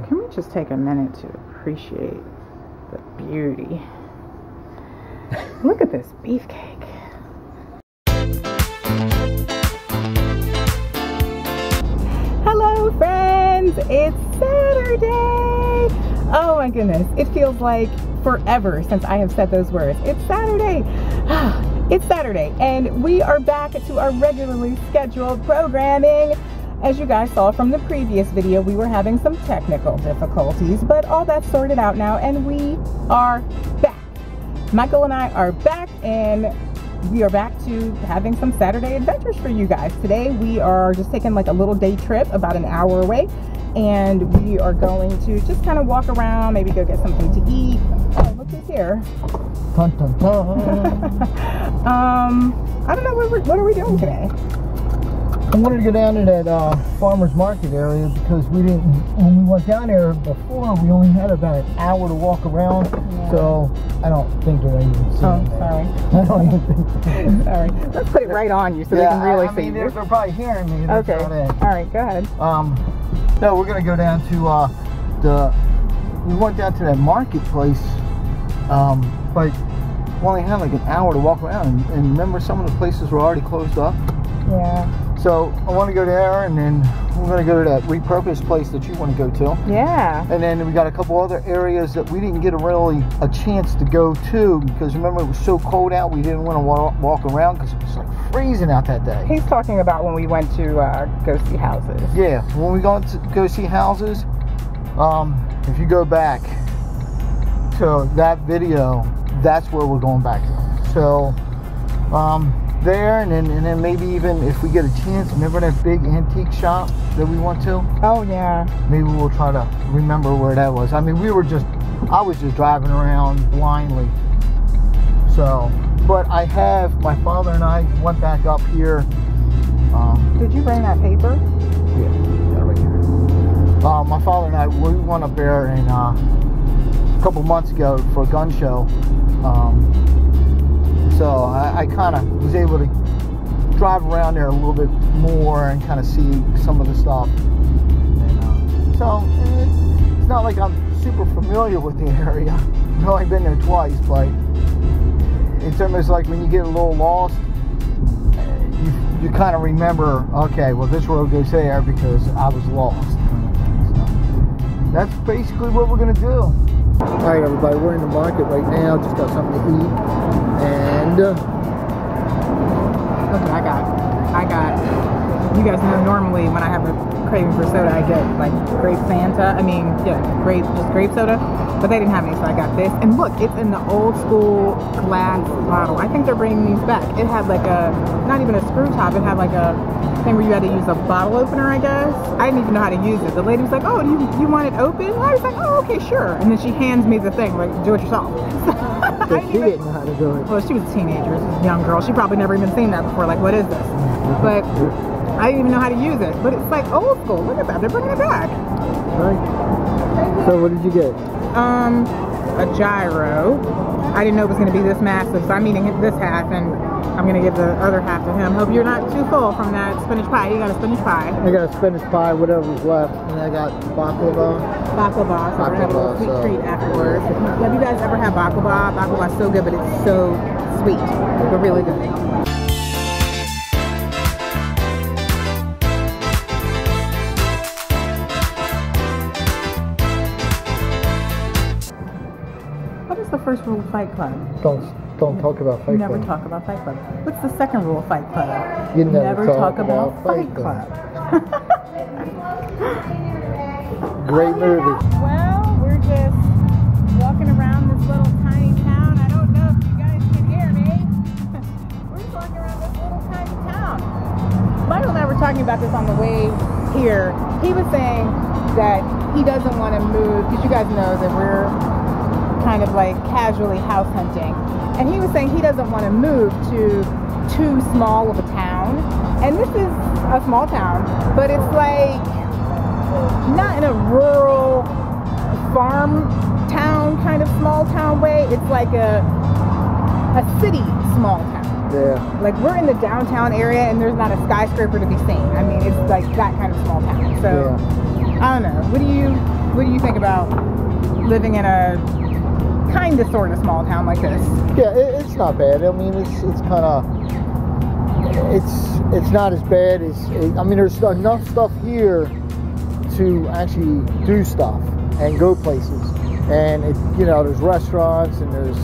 Can we just take a minute to appreciate the beauty? Look at this beefcake. Hello friends, it's Saturday. Oh my goodness, it feels like forever since I have said those words. It's Saturday. It's Saturday and we are back to our regularly scheduled programming. As you guys saw from the previous video, we were having some technical difficulties, but all that's sorted out now and we are back. Michael and I are back and we are back to having some Saturday adventures for you guys. Today we are just taking like a little day trip about an hour away and we are going to just kind of walk around, maybe go get something to eat. Oh, look who's here. Dun, dun, dun. I don't know, what are we doing today? I wanted to go down to that farmer's market area because we didn't, when we went down there before, we only had about an hour to walk around. Yeah. So I don't think they're even seeing Oh, sorry. I don't even think sorry. Let's put it right on you so they can really see you. They're probably hearing me. Okay. All right, go ahead. No, we're going to go down to we went down to that marketplace, but we only had like an hour to walk around. And remember, some of the places were already closed up. Yeah. So I want to go there, and then we're going to go to that repurposed place that you want to go to. Yeah. And then we got a couple other areas that we didn't get a chance to go to because remember it was so cold out we didn't want to walk around because it was like freezing out that day. He's talking about when we went to go see houses. Yeah, when we go to go see houses, if you go back to that video, that's where we're going back to. So, there and then maybe even if we get a chance, remember that big antique shop that we went to? Oh yeah. Maybe we'll try to remember where that was. I mean, I was just driving around blindly. So, but my father and I went back up here. Did you bring that paper? Yeah, got it right here. My father and I, we went up there and a couple months ago for a gun show. So I kind of was able to drive around there a little bit more and kind of see some of the stuff. And, so it's not like I'm super familiar with the area. I've only been there twice, but it's almost like when you get a little lost, you kind of remember, okay, well this road goes there because I was lost. So that's basically what we're going to do. Alright everybody, we're in the market right now, just got something to eat, and Okay, I got, you guys know normally when I have a craving for soda, I get like grape Fanta, just grape soda, but they didn't have any, so I got this, and look, it's in the old school glass bottle. I think they're bringing these back. It had like not even a screw top, it had like a thing where you had to use a bottle opener, I guess. I didn't even know how to use it. The lady was like, oh, you want it open? I was like, oh, okay, sure. And then she hands me the thing, like, do it yourself. so she didn't know how to do it. Well, she was a teenager, she was a young girl. She probably never even seen that before, like, what is this? But I didn't even know how to use it. But it's like old school. Look at that, they're bringing it back. Right. So what did you get? A gyro. I didn't know it was going to be this massive, so I'm eating this half, and I'm going to give the other half to him. Hope you're not too full from that spinach pie. You got a spinach pie. I got a spinach pie, whatever's left, and I got baklava. Baklava, so we're going to have a little sweet treat afterwards. Have you guys ever had baklava? Baklava's so good, but it's so sweet, but really good. The first rule of Fight Club? Don't talk about Fight Club. Never talk about Fight Club. What's the second rule of Fight Club? You never talk about Fight Club. Great movie. Well, we're just walking around this little tiny town. I don't know if you guys can hear me. We're just walking around this little tiny town. Michael and I were talking about this on the way here. He was saying that he doesn't want to move because you guys know that we're kind of like casually house hunting, and he was saying he doesn't want to move to too small of a town, and this is a small town, but it's like not in a rural farm town kind of small town way. It's like a city small town. Yeah. Like we're in the downtown area and there's not a skyscraper to be seen. I mean, it's like that kind of small town. So yeah. I don't know. What do you What do you think about living in a kind of sort of small town like this? Yeah, it's not bad. I mean, it's kind of, it's not as bad as, I mean, there's enough stuff here to actually do stuff and go places. And you know, there's restaurants and there's,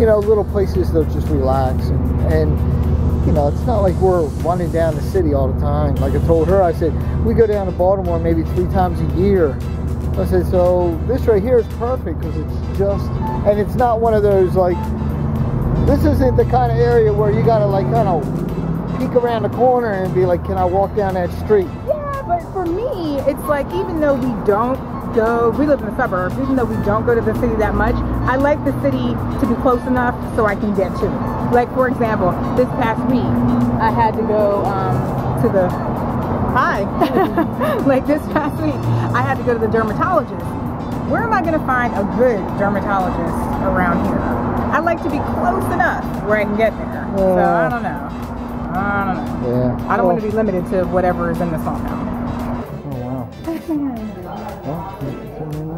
you know, little places that just relax, and you know, it's not like we're running down the city all the time. Like I told her, I said, we go down to Baltimore maybe 3 times a year. I said, so this right here is perfect because it's just, and it's not one of those like, this isn't the kind of area where you gotta like kind of peek around the corner and be like, can I walk down that street? Yeah, but for me, it's like, even though we don't go, we live in the suburbs, even though we don't go to the city that much, I like the city to be close enough so I can get to it. Like, for example, this past week, I had to go to the, like this past week, I had to go to the dermatologist. Where am I going to find a good dermatologist around here? I like to be close enough where I can get there. So I don't know. Yeah. I don't want to be limited to whatever is in the small town. Oh,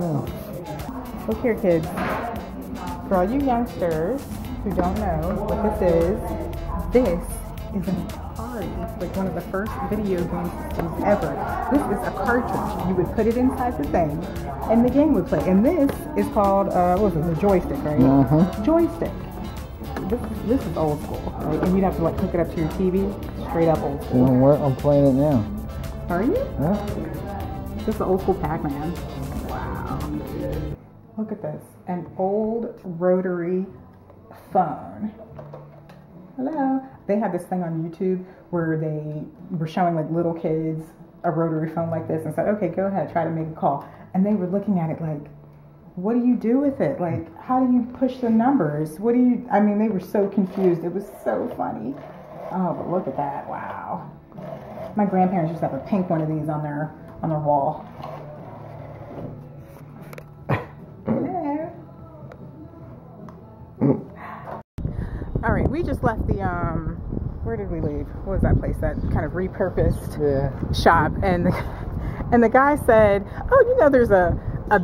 wow. Look here, kids. For all you youngsters who don't know what this is an Atari, like one of the first video game systems ever. This is a cartridge. You would put it inside the thing, and the game would play. And this is called, what was it, the joystick, right? Joystick. This is old school, right? And you'd have to like hook it up to your TV, straight up old school. I'm playing it now. Are you? Yeah. This is old school Pac-Man. Wow. Look at this. An old rotary phone. Hello. They had this thing on YouTube where they were showing like little kids a rotary phone like this and said, okay, go ahead, try to make a call. And they were looking at it like, what do you do with it? Like, how do you push the numbers? What do you, I mean, they were so confused. It was so funny. Oh, but look at that. Wow. My grandparents used to have a pink one of these on their wall. Hello. All right, we just left the, where did we leave? What was that place? That kind of repurposed shop. And the guy said, oh, you know, there's a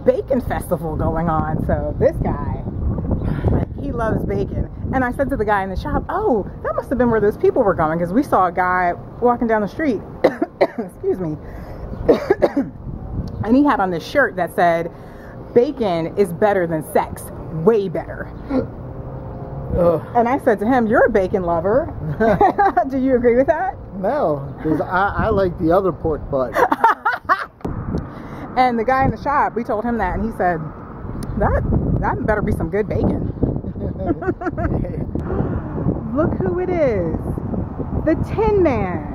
bacon festival going on. So this guy, like, he loves bacon. And I said to the guy in the shop, oh, that must have been where those people were going, because we saw a guy walking down the street, excuse me, and he had on this shirt that said, bacon is better than sex, way better. And I said to him, you're a bacon lover. Do you agree with that? No, because I like the other pork butt. And the guy in the shop, we told him that, and he said, that better be some good bacon. Look who it is. The Tin Man.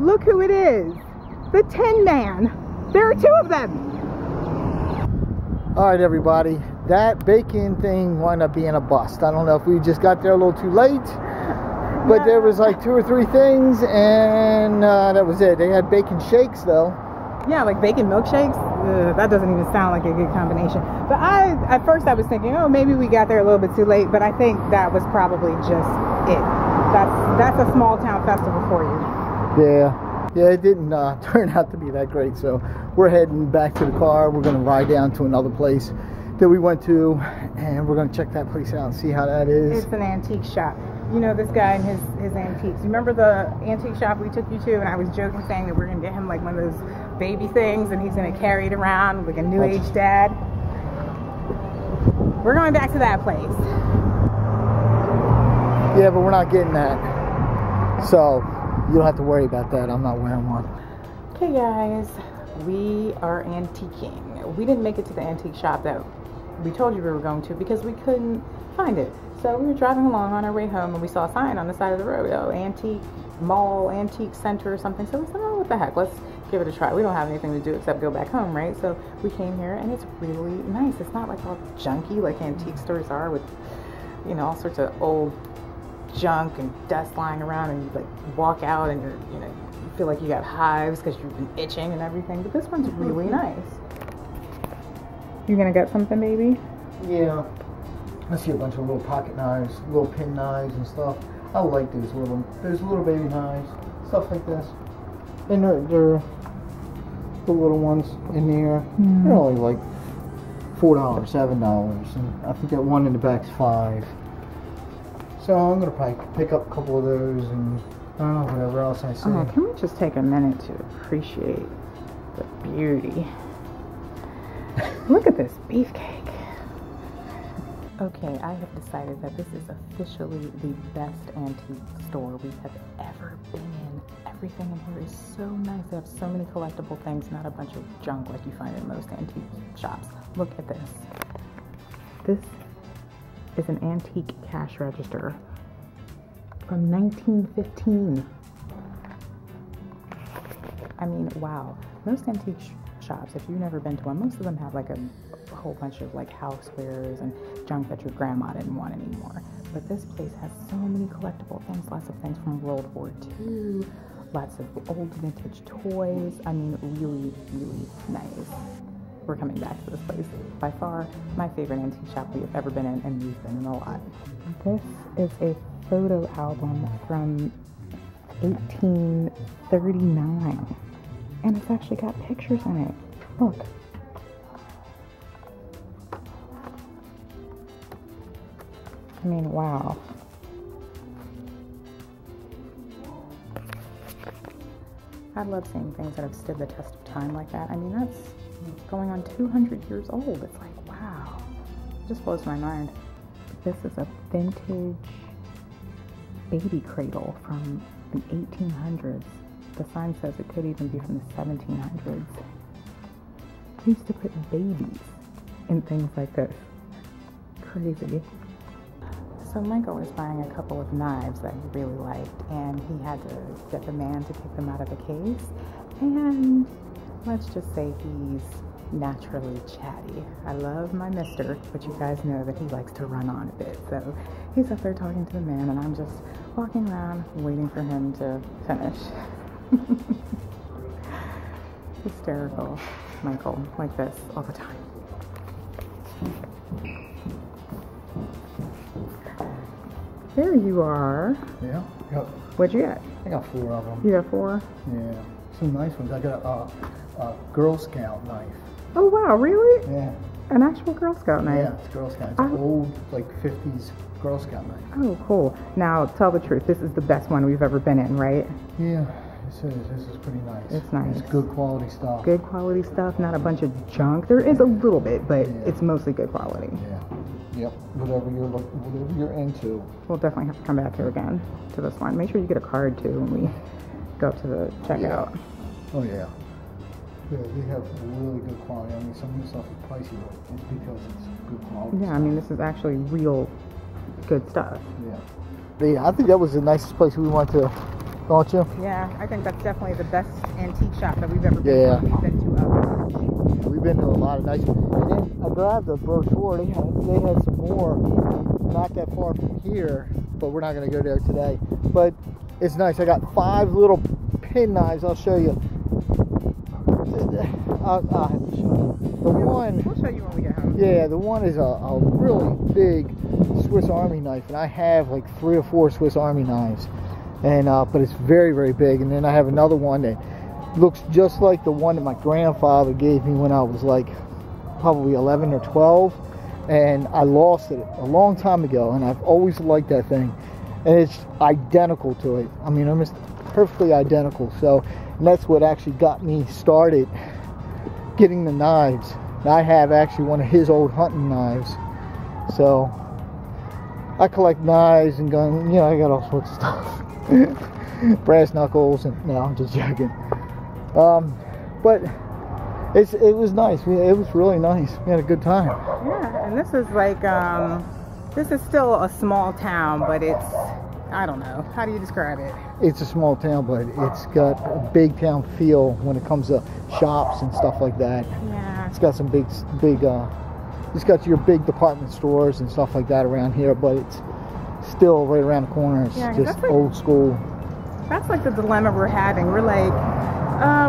Look who it is. The Tin Man. There are 2 of them. All right, everybody. That bacon thing wound up being a bust. I don't know if we just got there a little too late, but there was like 2 or 3 things, and that was it. They had bacon shakes, though. Yeah, like bacon milkshakes. That doesn't even sound like a good combination. But at first I was thinking, oh, maybe we got there a little bit too late, but I think that was probably just it. That's a small town festival for you. Yeah, it didn't turn out to be that great, so we're heading back to the car. We're going to ride down to another place that we went to, and we're going to check that place out and see how that is. It's an antique shop. You know this guy and his antiques. You remember the antique shop we took you to, and I was joking saying that we're going to get him like one of those baby things, and he's going to carry it around like a new age dad. We're going back to that place. Yeah, but we're not getting that. So you don't have to worry about that. I'm not wearing one. Okay, guys, we are antiquing. We didn't make it to the antique shop that we told you we were going to because we couldn't find it. So we were driving along on our way home, and we saw a sign on the side of the road, antique mall, antique center or something. So we said, oh, what the heck, let's give it a try. We don't have anything to do except go back home, right? So we came here, and it's really nice. It's not like all junky like antique stores are with, you know, all sorts of old junk and dust lying around, and you like walk out and you're, you know, you feel like you got hives because you've been itching and everything. But this one's really nice. You gonna get something, baby? Yeah. I see a bunch of little pocket knives, little pin knives and stuff. I like those little baby knives, stuff like this. And they're the little ones in there. Mm. They're only like $4, $7, and I think that one in the back's $5. So I'm gonna probably pick up a couple of those, and I don't know, whatever else I see. Oh, can we just take a minute to appreciate the beauty? Look at this beefcake. Okay, I have decided that this is officially the best antique store we have ever been in. Everything in here is so nice. They have so many collectible things, not a bunch of junk like you find in most antique shops. Look at this. This is an antique cash register from 1915. I mean, wow. Most antique shops, if you've never been to one, most of them have like a whole bunch of like housewares and junk that your grandma didn't want anymore. But this place has so many collectible things, lots of things from World War II, lots of old vintage toys. I mean, really, really nice. We're coming back to this place. By far, my favorite antique shop we have ever been in, and we've been in a lot. This is a photo album from 1839, and it's actually got pictures in it. Look. I mean, wow. I love seeing things that have stood the test of time like that. I mean, that's going on 200 years old. It's like, wow. It just blows my mind. This is a vintage baby cradle from the 1800s. The sign says it could even be from the 1700s. They used to put babies in things like this. Crazy. So Michael was buying a couple of knives that he really liked, and he had to get the man to take them out of the case. And let's just say he's naturally chatty. I love my mister, but you guys know that he likes to run on a bit. So he's up there talking to the man, and I'm just walking around waiting for him to finish. Hysterical Michael, like this all the time. There you are. Yeah. Yep. What'd you get? I got 4 of them. You got 4? Yeah. Some nice ones. I got a Girl Scout knife. Oh wow, really? Yeah. An actual Girl Scout knife? Yeah, it's Girl Scout. It's an old, like 50s Girl Scout knife. Oh, cool. Now, tell the truth. This is the best one we've ever been in, right? Yeah, this is pretty nice. It's nice. It's good quality stuff. Good quality stuff, not a bunch of junk. There is a little bit, but Yeah. it's mostly good quality. Yeah. Yep. Whatever you're into. We'll definitely have to come back here again to this one. Make sure you get a card too when we go up to the checkout. Oh yeah. Yeah, they have really good quality. I mean, some of the stuff is pricey, but it's because it's good quality. Yeah, I mean, this is actually real good stuff. Yeah. Yeah, I think that was the nicest place we went to, don't you? Yeah, I think that's definitely the best antique shop that we've ever been Yeah. to. We've been to We've been to a lot of nice ones. And then I grabbed a brochure. They had some more, not that far from here, but we're not going to go there today. But it's nice. I got 5 little pin knives. I'll show you. I'll have to show you. We'll show you when we get home. Yeah, the one is a really big Swiss Army knife, and I have like 3 or 4 Swiss Army knives, and but it's very, very big. And then I have another one that looks just like the one that my grandfather gave me when I was like probably 11 or 12, and I lost it a long time ago, and I've always liked that thing, and it's identical to it. I mean, almost perfectly identical. So, and that's what actually got me started getting the knives. And I have actually one of his old hunting knives. So I collect knives and guns. You know, I got all sorts of stuff. Brass knuckles, and no, I'm just joking. But it was nice. It was really nice. We had a good time. Yeah, and this is like this is still a small town, but it's, I don't know, how do you describe it? It's a small town, but it's got a big town feel when it comes to shops and stuff like that. Yeah. It's got some big it's got your big department stores and stuff like that around here, but it's still right around the corner. It's just like, old school. That's like the dilemma we're having. We're like,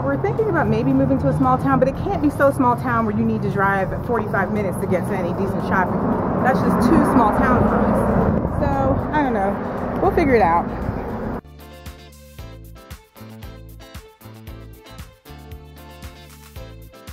we're thinking about maybe moving to a small town, but it can't be so small town where you need to drive 45 minutes to get to any decent shopping. That's just too small town for us. So, I don't know. We'll figure it out.